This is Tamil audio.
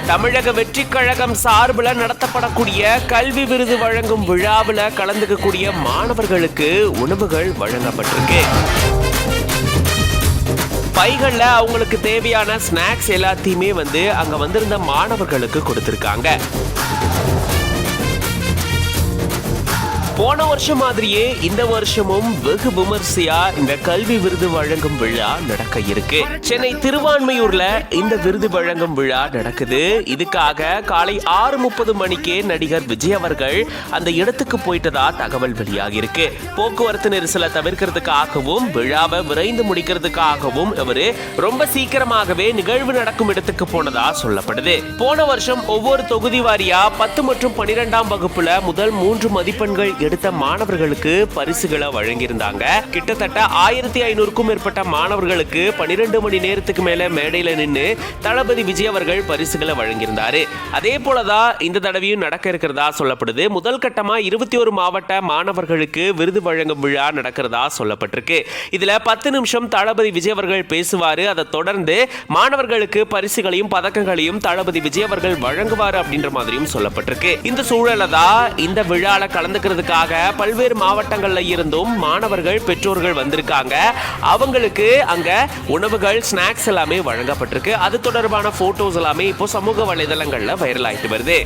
தமிழக வெற்றி கழகம் சார்பில் நடத்தப்படக்கூடிய கல்வி விருது வழங்கும் விழாவில் கலந்துக்கக்கூடிய மாணவர்களுக்கு உணவுகள் வழங்கப்பட்டிருக்கு. பைகள்ல அவங்களுக்கு தேவையான ஸ்நாக்ஸ் எல்லாத்தையுமே அங்க வந்திருந்த மாணவர்களுக்கு கொடுத்திருக்காங்க. போன வருஷம் மாதிரியே இந்த வருஷமும் வெகு விமர்சையா இந்த கல்வி விருது வழங்கும் விழா நடக்க இருக்கு. சென்னை திருவான்மையூர்ல இந்த விருது வழங்கும் விழா நடக்குது. இதுக்காக காலை 6:30 மணிக்கே நடிகர் விஜய் அவர்கள் அந்த இடத்துக்கு போயிட்டதா தகவல் வெளியாகி இருக்கு. போக்குவரத்து நெரிசலை தவிர்க்கிறதுக்காகவும் விழாவை விரைந்து முடிக்கிறதுக்காகவும் இவரு ரொம்ப சீக்கிரமாகவே நிகழ்வு நடக்கும் இடத்துக்கு போனதா சொல்லப்படுது. போன வருஷம் ஒவ்வொரு தொகுதி வாரியா 10 மற்றும் 12ஆம் வகுப்புல முதல் 3 மதிப்பெண்கள் எடுத்த மாணவர்களுக்கு பரிசுகளை வழங்கியிருந்தாங்க. கிட்டத்தட்ட 1500க்கும் மேற்பட்ட மாணவர்களுக்கு 12 மணி நேரத்துக்கு மேல மேடையில நின்று தளபதி விஜய் அவர்கள் பரிசுகளை வழங்கியிருந்தாரு. அதே போலதான் இந்த தடவையும் நடக்க இருக்கிறதா சொல்லப்படுது. முதல் கட்டமா 21 மாவட்ட மாணவர்களுக்கு விருது வழங்கும் விழா நடக்கிறதா சொல்லப்பட்டிருக்கு. இதுல 10 நிமிஷம் தளபதி விஜய் அவர்கள் பேசுவாரு. அதை தொடர்ந்து மாணவர்களுக்கு பரிசுகளையும் பதக்கங்களையும் தளபதி விஜய் அவர்கள் வழங்குவாரு அப்படின்ற மாதிரியும் சொல்லப்பட்டிருக்கு. இந்த சூழல தான் இந்த விழால கலந்துக்கிறதுக்காக பல்வேறு மாவட்டங்கள்ல இருந்தும் மாணவர்கள் பெற்றோர்கள் வந்திருக்காங்க. அவங்களுக்கு அங்க உணவுகள் ஸ்நாக்ஸ் எல்லாமே வழங்கப்பட்டிருக்கு. அது தொடர்பான போட்டோஸ் எல்லாமே இப்போ சமூக வலைதளங்கள்ல வைரல் ஆயிட்டு வருது.